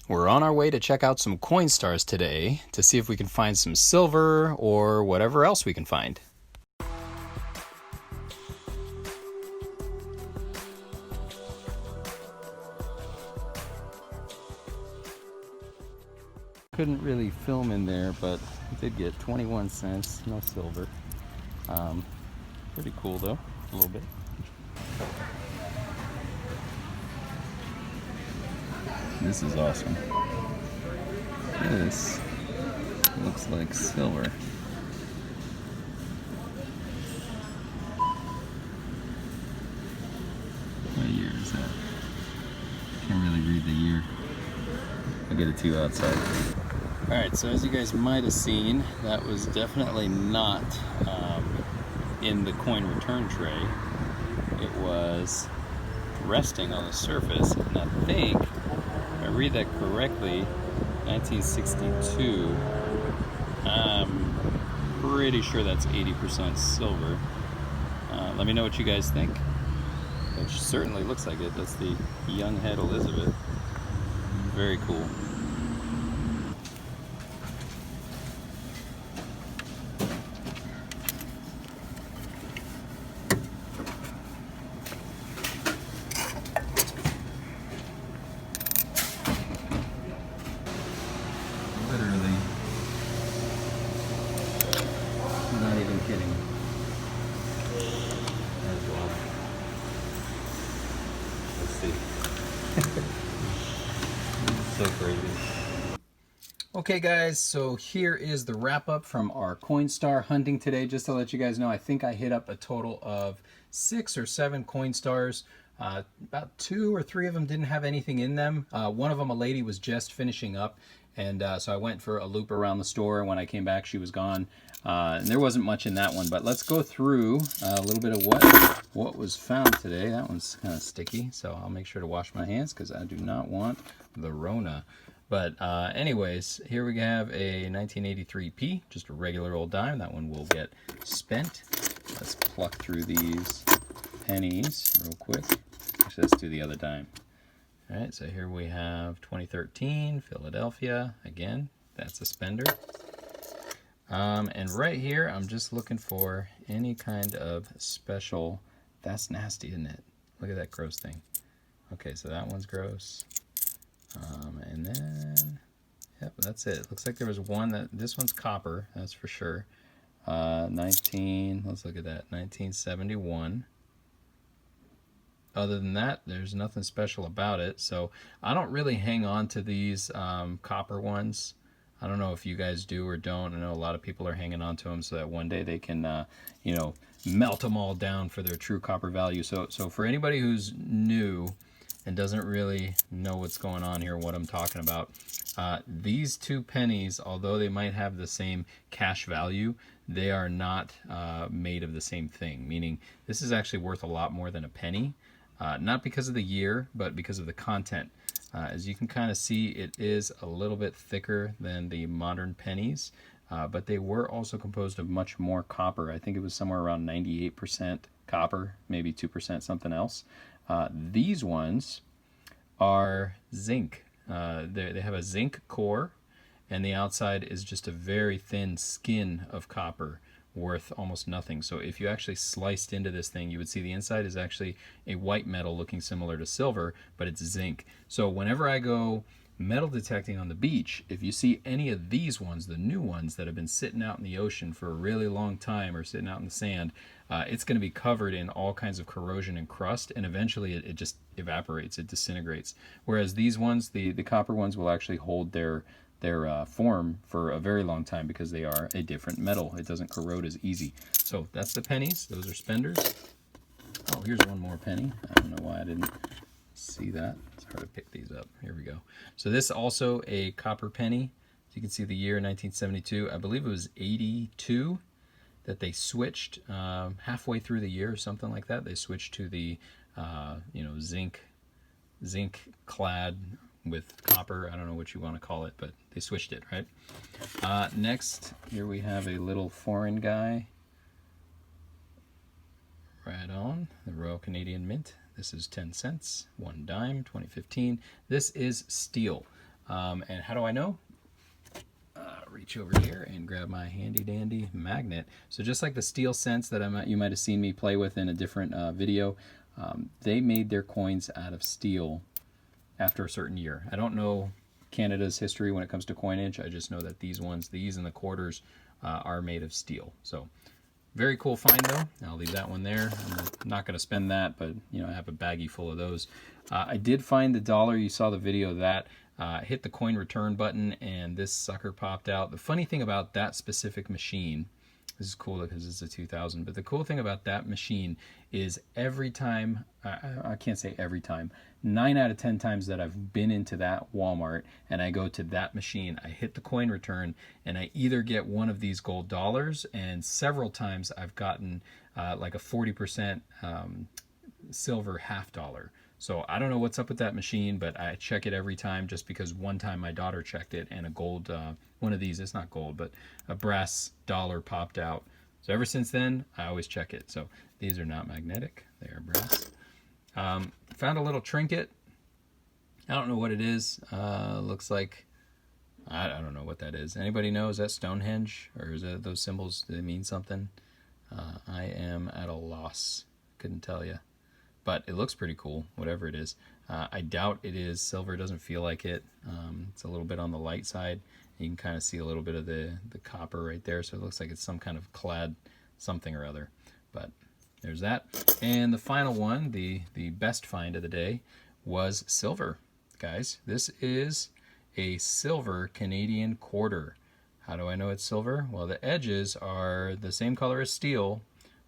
We're on our way to check out some CoinStars today to see if we can find some silver or whatever else we can find. Couldn't really film in there, but I did get 21 cents, no silver. Pretty cool though, a little bit. This is awesome. This looks like silver. What year is that? Can't really read the year. I'll get it to you outside. Alright, so as you guys might have seen, that was definitely not in the coin return tray. It was resting on the surface, and I think, if I read that correctly, 1962. I'm pretty sure that's 80% silver. Let me know what you guys think. It certainly looks like it. That's the young head Elizabeth. Very cool. Literally. I'm not even kidding. That's wild. Let's see. So crazy. Okay guys, so here is the wrap up from our CoinStar hunting today. Just to let you guys know, I think I hit up a total of 6 or 7 CoinStars. About 2 or 3 of them didn't have anything in them. One of them, a lady was just finishing up, and so I went for a loop around the store, and when I came back she was gone. And there wasn't much in that one, but let's go through a little bit of what was found today. That one's kind of sticky, so I'll make sure to wash my hands because I do not want the Rona. But anyways, here we have a 1983p, just a regular old dime. That one will get spent. Let's pluck through these pennies real quick. Actually, let's do the other dime. All right, so here we have 2013 Philadelphia. Again, that's a spender. And right here, I'm just looking for any kind of special. That's nasty, isn't it? Look at that gross thing. Okay, so that one's gross. And then, yep, that's it. Looks like there was one this one's copper, that's for sure. Let's look at that, 1971. Other than that, there's nothing special about it. So I don't really hang on to these copper ones. I don't know if you guys do or don't. I know a lot of people are hanging on to them so that one day they can, you know, melt them all down for their true copper value. So for anybody who's new and doesn't really know what's going on here, what I'm talking about, these 2 pennies, although they might have the same cash value, they are not made of the same thing. Meaning this is actually worth a lot more than a penny. Not because of the year, but because of the content. As you can kind of see, it is a little bit thicker than the modern pennies, but they were also composed of much more copper. I think it was somewhere around 98% copper, maybe 2% something else. These ones are zinc. They have a zinc core, and the outside is just a very thin skin of copper, worth almost nothing. So if you actually sliced into this thing, you would see the inside is actually a white metal looking similar to silver, but it's zinc. So whenever I go metal detecting on the beach, if you see any of these ones, the new ones that have been sitting out in the ocean for a really long time or sitting out in the sand, it's going to be covered in all kinds of corrosion and crust, and eventually it just evaporates, it disintegrates. Whereas these ones, the copper ones, will actually hold their form for a very long time because they are a different metal. It doesn't corrode as easy. So that's the pennies. Those are spenders. Oh, here's one more penny. I don't know why I didn't see that. It's hard to pick these up. Here we go. So this is also a copper penny. So you can see the year 1972. I believe it was 82 that they switched halfway through the year or something like that. They switched to the zinc clad with copper. I don't know what you want to call it, but they switched it, right? Next, here we have a little foreign guy. Right on, the Royal Canadian Mint. This is 10 cents, 1 dime, 2015. This is steel. And how do I know? Reach over here and grab my handy dandy magnet. So just like the steel cents that you might have seen me play with in a different video, they made their coins out of steel after a certain year. I don't know Canada's history when it comes to coinage. I just know that these ones, these and the quarters, are made of steel. So very cool find though. I'll leave that one there. I'm not going to spend that, but you know, I have a baggie full of those. I did find the dollar. You saw the video of that. Hit the coin return button and this sucker popped out. The funny thing about that specific machine, this is cool because it's a 2000, but the cool thing about that machine is every time, I can't say every time, 9 out of 10 times that I've been into that Walmart and I go to that machine, I hit the coin return and I either get one of these gold dollars, and several times I've gotten like a 40% silver half dollar. So I don't know what's up with that machine, but I check it every time just because one time my daughter checked it and a gold, one of these, it's not gold, but a brass dollar popped out. So ever since then, I always check it. So these are not magnetic, they are brass. Found a little trinket. I don't know what it is. Looks like, I don't know what that is. Anybody know? Is that Stonehenge? Or is that those symbols, do they mean something? I am at a loss. Couldn't tell you. But it looks pretty cool, whatever it is. I doubt it is silver. It doesn't feel like it. It's a little bit on the light side. You can kind of see a little bit of the copper right there. So it looks like it's some kind of clad something or other. But there's that. And the final one, the best find of the day, was silver. Guys, this is a silver Canadian quarter. How do I know it's silver? Well, the edges are the same color as steel,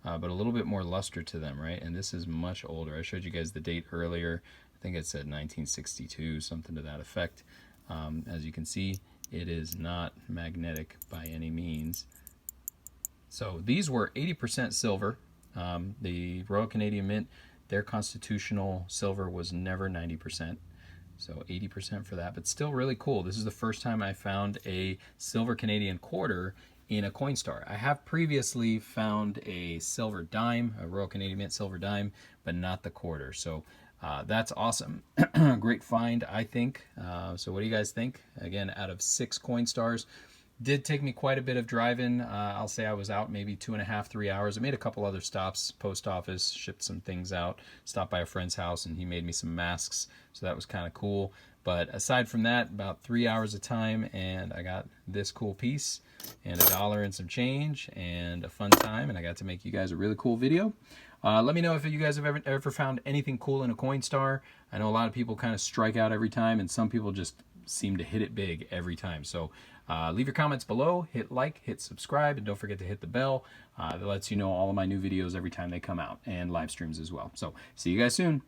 but a little bit more luster to them, right? And this is much older. I showed you guys the date earlier. I think it said 1962, something to that effect. As you can see, it is not magnetic by any means. So these were 80% silver. The Royal Canadian Mint, their constitutional silver was never 90%. So 80% for that, but still really cool. This is the first time I found a silver Canadian quarter in a CoinStar. I have previously found a silver dime, a Royal Canadian Mint silver dime, but not the quarter. So that's awesome. Great find, I think. So what do you guys think? Again, out of 6 CoinStars. Did take me quite a bit of driving. I'll say I was out maybe 2.5, 3 hours. I made a couple other stops, post office, shipped some things out, stopped by a friend's house, and he made me some masks. So that was kind of cool. But aside from that, about 3 hours of time, and I got this cool piece and $1 and some change and a fun time, and I got to make you guys a really cool video. Let me know if you guys have ever found anything cool in a CoinStar. I know a lot of people kind of strike out every time, and some people just seem to hit it big every time. So leave your comments below, hit like, hit subscribe, and don't forget to hit the bell. That lets you know all of my new videos every time they come out, and live streams as well. So see you guys soon.